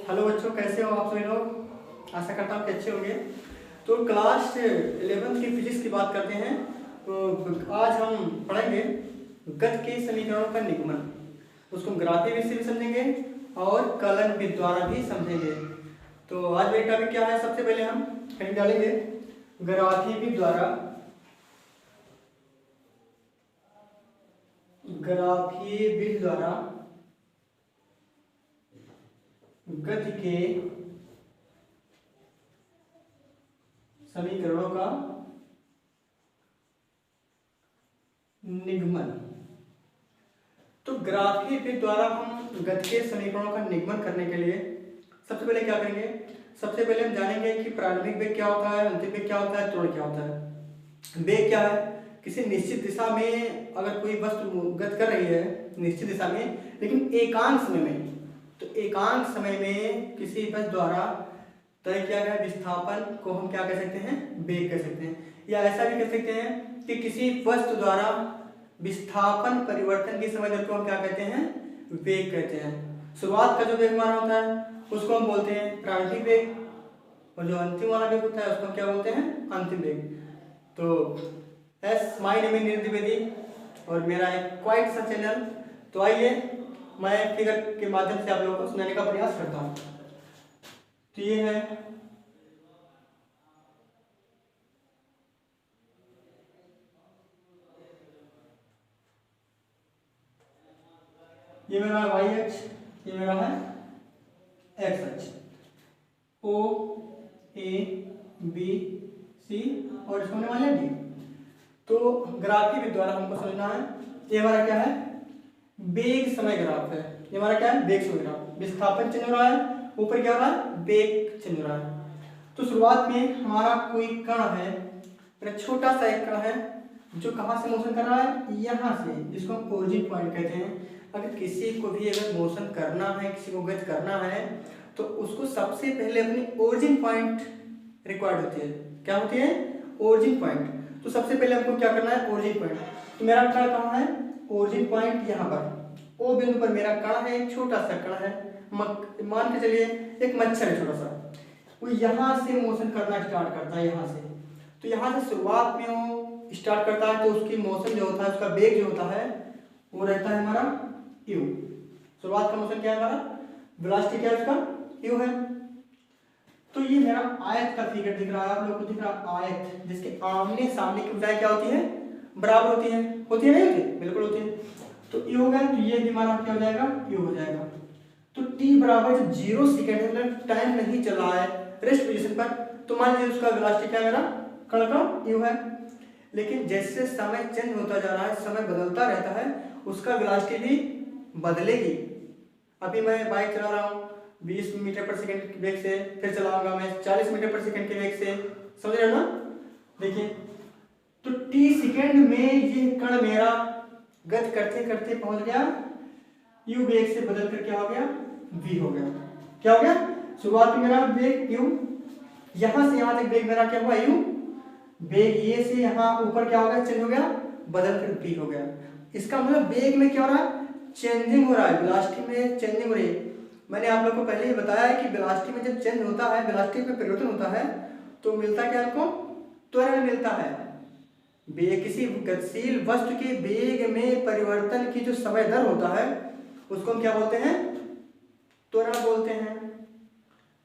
Hello बच्चों, कैसे हो आप सभी लोग। आशा करता हूँ कि अच्छे होंगे। तो क्लास 11 की फिजिक्स की बात करते हैं। तो आज हम पढ़ेंगे गति के समीकरणों का निगमन। उसको ग्राफी विधि से भी समझेंगे और कलन विधि द्वारा भी समझेंगे। तो आज मेरा टॉपिक क्या है, सबसे पहले हम कहीं डालेंगे ग्राफी विधि द्वारा गति के समीकरणों का निगमन। तो ग्राफी विधि द्वारा हम गति के समीकरणों का निगमन करने के लिए सबसे पहले क्या करेंगे, सबसे पहले हम जानेंगे कि प्रारंभिक वेग क्या होता है, अंतिम वेग क्या होता है, त्वरण क्या होता है। वेग क्या है, किसी निश्चित दिशा में अगर कोई वस्तु गति कर रही है निश्चित दिशा में, लेकिन एकांक समय में, तो एकांक समय में किसी वस्तु द्वारा तय किया गया विस्थापन को हम क्या कह सकते हैं, वेग कह सकते हैं। या ऐसा भी कह सकते हैं कि किसी वस्तु द्वारा विस्थापन परिवर्तन की समय दर को हम क्या कहते हैं, वेग कहते हैं। शुरुआत का जो वेग हमारा होता है उसको हम बोलते हैं प्रारंभिक वेग, और जो अंतिम वाला वेग होता है उसको हम क्या बोलते हैं, अंतिम वेग। तो my name is Neeraj Dwivedi और मेरा एक क्वाइट सा चैनल। तो आइए मैं फिगर के माध्यम से आप लोगों को सुनाने का प्रयास करता हूँ। तो ये है ये मेरा वाई अक्ष, ये मेरा है एक्स अक्ष। ओ ए बी सी और इसको होने वाले डी। तो ग्राफी विधि द्वारा हमको समझना है, ये हमारा क्या है, वेग समय ग्राफ है। ये हमारा क्या है, वेग समय ग्राफ। विस्थापन चिन्ह रहा है, ऊपर क्या हो रहा है, वेग चिन्ह रहा है। तो शुरुआत में हमारा कोई कण है, छोटा सा एक कण है जो कहाँ से मोशन कर रहा है, यहाँ से, जिसको हम ओरिजिन पॉइंट कहते हैं। अगर किसी को भी अगर मोशन करना है, किसी को गति करना है, तो उसको सबसे पहले अपनी ओरिजिन पॉइंट रिक्वायर्ड होती है। क्या होती है, ओरिजिन पॉइंट। तो सबसे पहले हमको क्या करना है, ओरिजिन पॉइंट। तो मेरा कण कहाँ है, ओरिजिन पॉइंट यहाँ पर ओ बिंदु पर मेरा कण है, एक छोटा सा कण है, मान के चलिए एक मच्छर है छोटा सा, वो यहाँ से मोशन करना स्टार्ट करता है, यहाँ से। तो यहाँ से शुरुआत में वो स्टार्ट करता है, तो उसकी मोशन जो होता है, उसका वेग जो होता है वो रहता है हमारा u। शुरुआत का मोशन क्या है हमारा, वेलोसिटी क्या है उसका, u है। तो ये मेरा आयत का फिगर दिख रहा है, आप लोगों को दिख रहा है आयत, जिसके आमने सामने की ऊंचाई क्या होती है, बराबर होती है नहीं होती, बिल्कुल होती है। तो u हो गया, तो ये भी हमारा क्या हो जाएगा, u हो जाएगा। तो t बराबर जब 0 सेकेंड है, मतलब टाइम नहीं चला है रेस्ट पोजीशन पर, तो मान लीजिए उसका वेलोसिटी क्या है, मेरा कण का u है। लेकिन जैसे समय चेंज होता जा रहा है, समय बदलता रहता है, उसका वेलोसिटी भी बदलेगी। अभी मैं बाइक चला रहा हूँ 20 मीटर पर सेकंड के वेग से, फिर चलाऊंगा मैं 40 मीटर पर सेकंड के वेग से, समझ रहे हो ना। देखिए, तो t सेकंड में ये कण मेरा गति करते करते पहुंच गया u वेग से बदल कर क्या हो गया, v हो गया। क्या हो गया, शुरुआत में मेरा वेग u, यहां से यहां तक वेग मेरा क्या हुआ, u। वेग ये से यहाँ ऊपर क्या हो गया, चेंज हो गया, बदल कर v हो गया। इसका मतलब वेग में क्या हो रहा है, चेंजिंग हो रहा है, वेलोसिटी में चेंजिंग हो रही है। मैंने आप लोगों को पहले ही बताया है कि वेलोसिटी में जब चेंज होता है, वेलोसिटी में परिवर्तन होता है, तो मिलता क्या हमको, त्वरण मिलता है। वेग, किसी गतिशील वस्तु के वेग में परिवर्तन की जो समय दर होता है उसको हम क्या बोलते हैं, त्वरण बोलते हैं।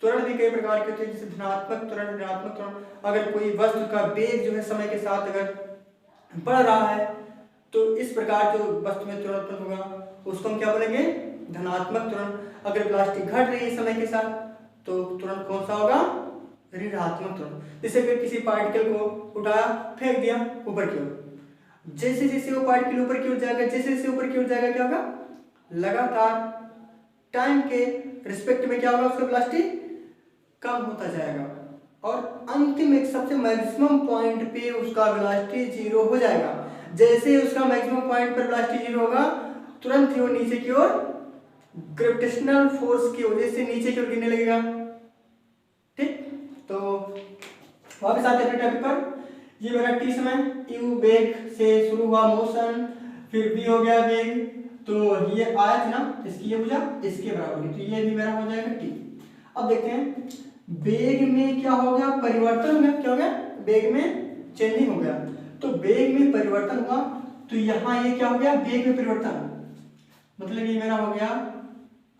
त्वरण भी कई प्रकार के होते हैं, जैसे धनात्मक त्वरण, ऋणात्मक त्वरण। अगर कोई वस्तु का वेग जो है समय के साथ अगर बढ़ रहा है, तो इस प्रकार जो वस्तु में त्वरण उत्पन्न होगा उसको हम क्या बोलेंगे, धनात्मक त्वरण। अगर वेलोसिटी घट रही है समय के साथ, तो त्वरण कौन सा होगा, ऋणात्मक त्वरण। जैसे फिर किसी पार्टिकल को उठाया, फेंक दिया ऊपर की ओर, जैसे जैसे वो पार्टिकल ऊपर की ओर जाएगा, जैसे जैसे ऊपर की ओर जाएगा, क्या होगा, लगातार टाइम के रिस्पेक्ट में क्या होगा, उसका वेलोसिटी कम होता जाएगा, और अंतिम एक सबसे मैक्सिमम पॉइंट पे उसका वेलोसिटी 0 हो जाएगा। जैसे उसका मैक्सिमम पॉइंट पर वेलोसिटी 0 होगा, तुरंत ही वो नीचे की ओर ग्रेविटेशनल फोर्स की वजह से नीचे की ओर गिरने लगेगा। ठीक, तो वापस आते हैं अपने टॉपिक पर। ये मेरा t समय, u वेग से शुरू हुआ मोशन, फिर v हो गया वेग, तो ये आयत ना, इसकी ये भुजा इसके बराबर होगी, तो ये भी मेरा हो जाएगा t। अब देखते हैं वेग में क्या हो गया, परिवर्तन हो गया। क्या हो गया, वेग में चेंजिंग हो गया। तो वेग में परिवर्तन हुआ, तो यहाँ ये क्या हो गया, वेग में परिवर्तन, मतलब ये मेरा हो गया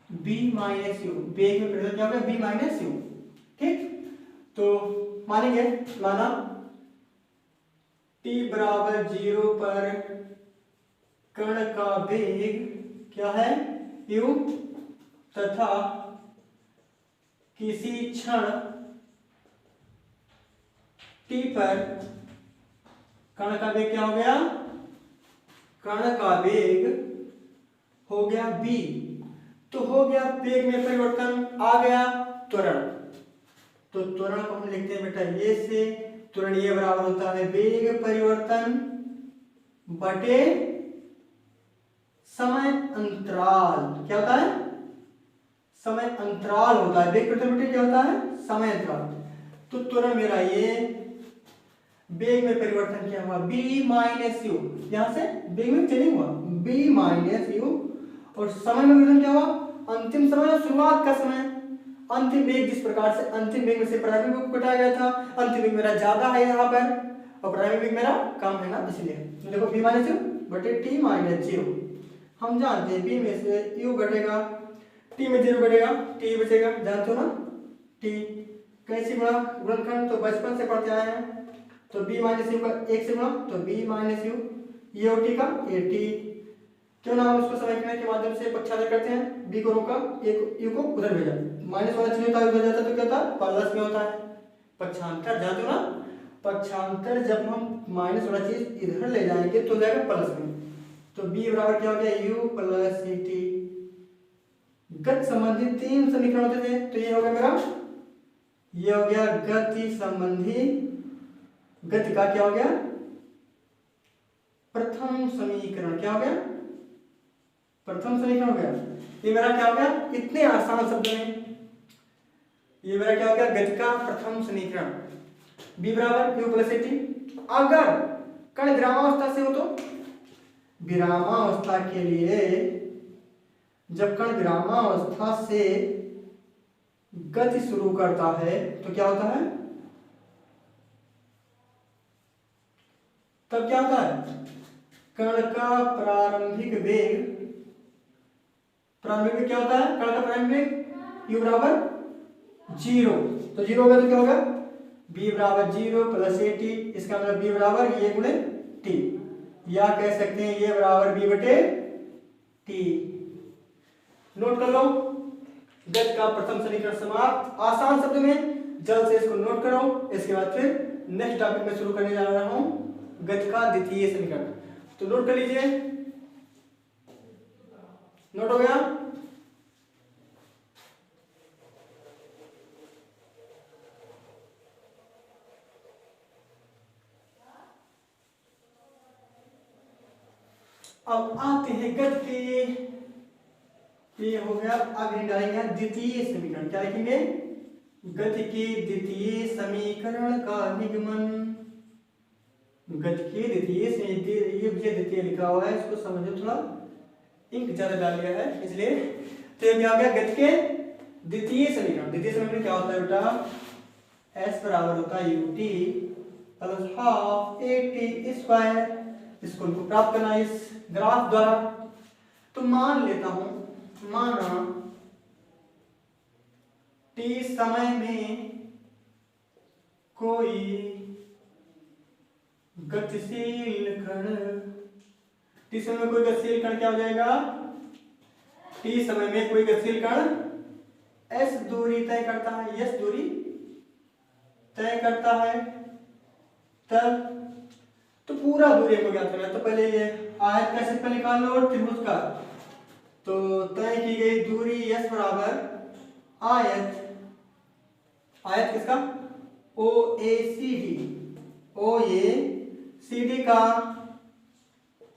b माइनस यू। वेग में परिवर्तन क्या हो गया, b माइनस यू। ठीक, तो मानेंगे, माना t बराबर 0 पर कण का वेग क्या है, u, तथा किसी क्षण t पर कण का वेग क्या हो गया, कण का वेग हो गया v। तो हो गया वेग में परिवर्तन, आ गया त्वरण। तो त्वरण को हम लिखते हैं बेटा ये से, त्वरण ये बराबर होता है वेग परिवर्तन बटे समय अंतराल। क्या होता है, समय अंतराल होता है। वेग परिवर्तन बटे क्या होता है, समय अंतराल। तो त्वरण मेरा ये, वेग में परिवर्तन क्या हुआ, b माइनस यू, यहां से वेग में चेंजिंग हुआ b माइनस यू, और समय में परिवर्तन क्या हुआ, अंतिम समय और शुरुआत का समय। अंतिम वेग जिस प्रकार से अंतिम वेग में से प्रारंभिक वेग को घटाया गया था, अंतिम वेग मेरा ज्यादा है यहाँ पर और प्रारंभिक वेग मेरा कम है ना, इसलिए। तो देखो b माइनस यू बटे t माइनस 0। हम जानते हैं b में से u घटेगा, t में 0 घटेगा, t बचेगा, जानते हो ना t कैसी गुणा, गुणनखंड तो बचपन से पढ़ते आए हैं। तो b माइनस यू का 1 से गुणा तो b माइनस यू, ये और t का ये t। क्यों ना हम इसको समीकरण के माध्यम से पक्षांतर करते हैं, b को रोका, यू को उधर भेजा, माइनस वाला चिन्ह होता है उधर जाता है तो क्या होता है, प्लस में होता है। पक्षांतर जानते हो ना, पक्षांतर जब हम माइनस वाला चीज इधर ले जाएंगे तो जाएगा प्लस में। तो b बराबर क्या हो गया, u प्लस ct। गति संबंधी 3 समीकरण होते थे, तो ये हो गया मेरा, ये हो गया गति संबंधी, गति का क्या हो गया, प्रथम समीकरण। क्या हो गया, प्रथम समीकरण हो गया। ये मेरा क्या हो गया, इतने आसान शब्द में ये मेरा क्या हो गया, गति का प्रथम समीकरण। b बराबर u प्लस टी। अगर कण विरामावस्था से हो तो, विरामावस्था के लिए जब कण विरामावस्था से गति शुरू करता है तो क्या होता है, तब क्या होता है, कण का प्रारंभिक वेग, प्रारंभिक वेग क्या होता है, कण का प्रारंभिक वेग u बराबर 0। तो 0 होगा तो क्या होगा, b बराबर 0 प्लस ए टी। इसका मतलब b बराबर ये गुणे t, या कह सकते हैं ये बराबर b बटे t। नोट कर लो, गति का प्रथम समीकरण समाप्त। आसान शब्द में जल्द से इसको नोट करो, इसके बाद फिर नेक्स्ट टॉपिक में शुरू करने जा रहा हूं, गति का द्वितीय समीकरण। तो नोट कर लीजिए, नोट हो गया। अब आते हैं गति के, ये हो गया, आगे डालेंगे द्वितीय समीकरण। क्या लिखेंगे, गति के द्वितीय समीकरण का निगमन। गति के द्वितीय, ये मुझे द्वितीय लिखा हुआ है, इसको समझो, थोड़ा इंक ज्यादा डाल लिया है इसलिए। तो ये क्या हो गया, गति के द्वितीय समीकरण। द्वितीय समीकरण क्या होता है बेटा, s बराबर होता है ut plus half A T square. इसको उनको प्राप्त करना इस ग्राफ द्वारा। तो मान लेता हूं, माना t समय में कोई गतिशील कण, t समय में कोई गतिशील कण क्या हो जाएगा, t समय में कोई गतिशील कण s दूरी तय करता है, s दूरी तय करता है, तब तो पूरा दूरी को ज्ञात करना है। तो पहले ये आयत का क्षेत्रफल निकाल लो, त्रिभुज का। तो तय की गई दूरी s बराबर आयत, आयत किसका, OACD, OACD का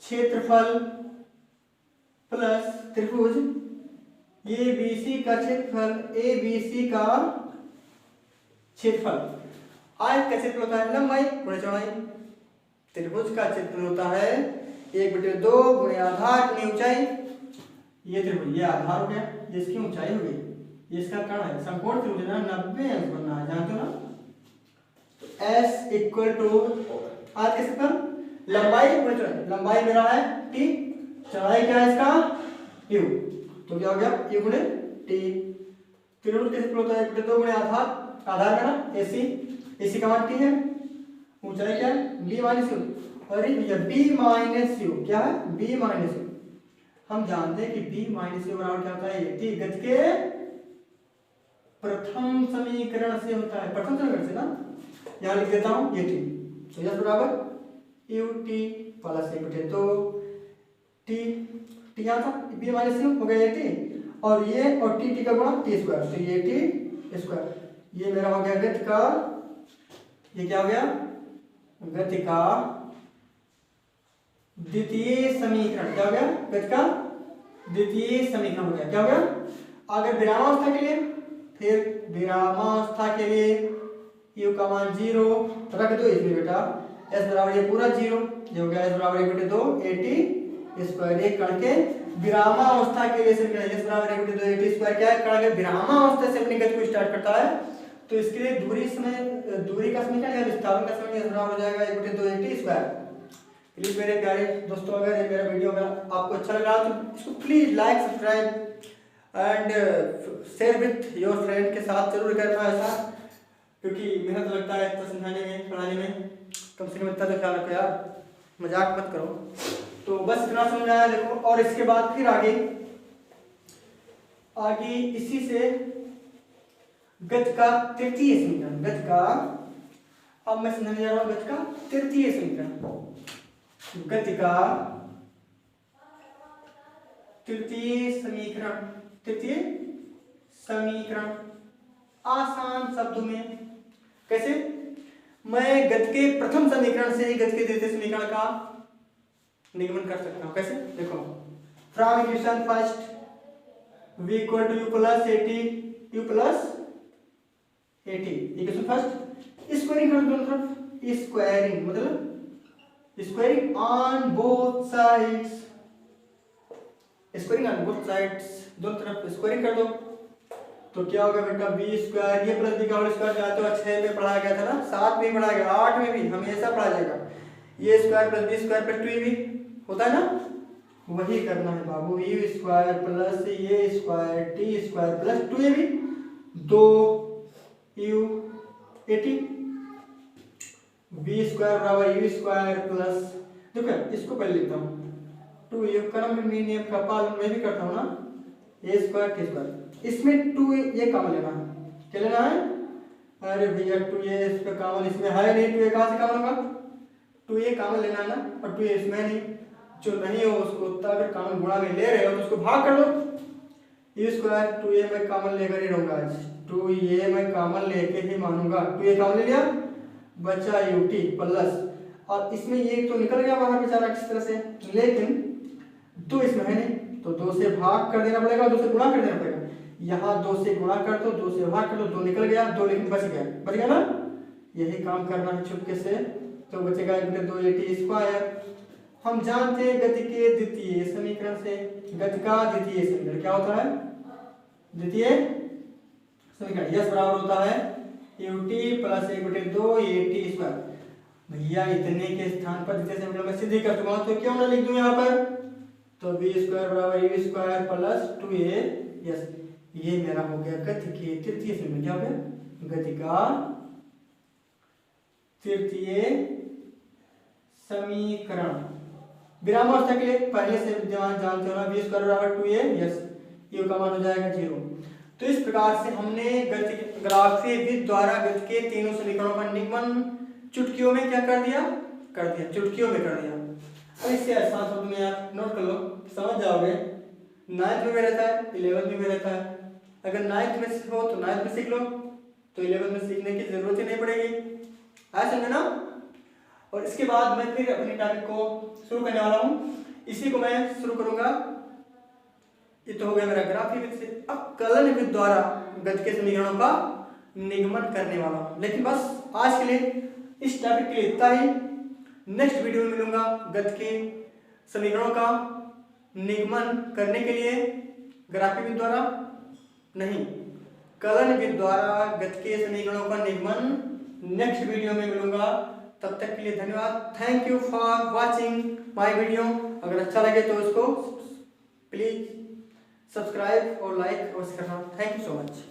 क्षेत्रफल प्लस त्रिभुज ABC का क्षेत्रफल, ABC का क्षेत्रफल। आयत का क्षेत्रफल होता है लंबाई गुणे चौड़ाई, त्रिभुज का क्षेत्रफल होता है 1/2 गुणे आधार गुणे ऊंचाई। ये त्रिभुज, ये आधार हो गया, जिसकी ऊंचाई हो गई, ये इसका कर्ण है, समकोण त्रिभुज ना 90 अंश बनना है, जानते हो ना। तो S इक्वल टू आज कैसे पर लंबाई गुणे चौड़ाई, लंबाई मेरा है t, चौड़ाई क्या है इसका u, तो क्या हो गया u गुणे t। त्रिभुज कैसे प्लॉट होता है, 1/2 गुणे आधार, आधार का ना AC, AC का मान t है, ऊंचाई क्या है b माइनस u, और ये b माइनस u क्या है b माइनस u। हम जानते हैं कि b माइनस u बराबर क्या होता है, ये t गति के प्रथम समीकरण से होता है, प्रथम समीकरण से ना, यहाँ लिख देता हूँ ये t, तो यह बराबर ut प्लस 1/2 t, t यहाँ था b माइनस u हो गया ये t, और ये और t का गुणा t स्क्वायर, तो ये t स्क्वायर, ये मेरा हो गया गति का, ये क्या हो गया गति का द्वितीय समीकरण, क्या हो गया गति का द्वितीय समीकरण हो गया, क्या हो गया। अगर विरामावस्था के लिए, फिर विरामावस्था के लिए u का मान 0 रख दो इसमें बेटा, s बराबर ये पूरा 0, ये हो गया s बराबर 1/2 at स्क्वायर, एक कण के विरामावस्था के लिए समीकरण s बराबर 1/2 at स्क्वायर क्या है, कण के विरामावस्था से अपनी गति को स्टार्ट करता है, तो इसके लिए दूरी का समीकरण या विस्थापन का समीकरण s बराबर हो जाएगा 1/2 at स्क्वायर। प्लीज मेरे प्यारे दोस्तों, अगर ये मेरा वीडियो अगर आपको अच्छा लगा तो इसको please like, subscribe and share with your friend के साथ जरूर करना ऐसा, क्योंकि मेहनत लगता है इतना समझाने में, पढ़ाने में, कम से कम इतना तो ख्याल रखो यार, मजाक मत करो। तो बस इतना समझाया देखो, और इसके बाद फिर आगे इसी से गति का तृतीय समीकरण, गति का, अब मैं समझाने जा रहा हूं गति का तृतीय समीकरण, गति का तृतीय समीकरण, तृतीय समीकरण आसान शब्दों में कैसे, मैं गति के प्रथम समीकरण से ही गति के द्वितीय समीकरण का निगमन कर सकता हूं, कैसे देखो, from equation first v equal to u plus at, equation first squaring कर दोनों तरफ, स्क्वायरिंग मतलब squaring on both sides, squaring on both sides, दोनों तरफ स्क्वायरिंग कर दो, तो क्या होगा बेटा b स्क्वायर, ये प्लस b का होल स्क्वायर जाते हो 6 में पढ़ाया गया था ना, 7 में पढ़ाया गया, 8 में भी हमेशा पढ़ाया जाएगा, ये square plus b square plus 2ab होता है ना, वही करना है बाबू, u स्क्वायर प्लस ये square t square plus 2ab 2u at, b square बराबर u स्क्वायर प्लस, देखो इसको पहले लिखता हूँ 2u, क्रम में नियम का पालन मैं भी करता हूँ ना, a स्क्वायर t स्क्वायर, इसमें 2 ये कॉमन लेना है, क्या लेना है, अरे भैया 2 ये इस पे कॉमन इसमें है नहीं, 2 ये कहाँ से कॉमन होगा, 2 ये कॉमन लेना है ना, और 2 ये इसमें नहीं, जो नहीं हो उसको अगर कॉमन गुणा में ले रहे हो तो उसको भाग कर दो, u स्क्वायर 2a मैं कॉमन लेकर ही रहूंगा आज, 2a मैं कॉमन लेके ही मानूंगा, 2a कॉमन ले लिया बचा ut प्लस, और इसमें ये तो निकल गया बाहर बेचारा किस तरह से, लेकिन 2 इसमें है नहीं, तो 2 से भाग कर देना पड़ेगा, 2 से गुणा कर देना पड़ेगा, यहाँ 2 से गुणा कर दो, 2 से भाग कर दो, 2 निकल गया, 2 लेकिन बच गया ना, यही काम करना है चुपके से, तो बचेगा 1/2 at स्क्वायर। हम जानते हैं गति के द्वितीय समीकरण से, गति का द्वितीय समीकरण क्या होता है, द्वितीय समीकरण यस बराबर होता है ut प्लस 1/2 at स्क्वायर। भैया इतने के स्थान पर द्वितीय समीकरण में सिद्ध कर चुका हूं, तो क्यों ना लिख दूं यहाँ पर, तो b स्क्वायर बराबर u square plus 2a, yes ये मेरा हो गया गति के तृतीय समीकरण, क्या हो गया गति का तृतीय समीकरण। विरामावस्था के लिए पहले से विद्यमान जानते हो ना, b स्क्वायर बराबर 2a, यस u का मान हो जाएगा 0। तो इस प्रकार से हमने गति ग्राफीय विधि द्वारा गति के तीनों समीकरणों का निगमन चुटकियों में क्या कर दिया, चुटकियों में कर दिया। अब इससे आसान शब्द में आप नोट कर लो, समझ जाओगे, 9th में रहता है, 11th में रहता है, अगर 9th में हो तो 9th में सीख लो, तो 11th में सीखने की जरूरत ही नहीं पड़ेगी, आया समझे ना। और इसके बाद मैं फिर अपनी टॉपिक को शुरू करने वाला हूँ, इसी को मैं शुरू करूंगा, ये तो हो गया मेरा ग्राफीय विधि से। अब कलन विधि द्वारा गति के समीकरणों का निगमन करने वाला हूँ, लेकिन बस आज के लिए इस टॉपिक के लिए इतना ही। नेक्स्ट वीडियो में मिलूंगा गति के समीकरणों का निगमन करने के लिए ग्राफीय विधि द्वारा नहीं, कलन के द्वारा गतिकीय समीकरणों का निगमन नेक्स्ट वीडियो में मिलूंगा। तब तक के लिए धन्यवाद। Thank you for watching my video. अगर अच्छा लगे तो उसको प्लीज सब्सक्राइब और लाइक अवश्य करना। Thank you so much.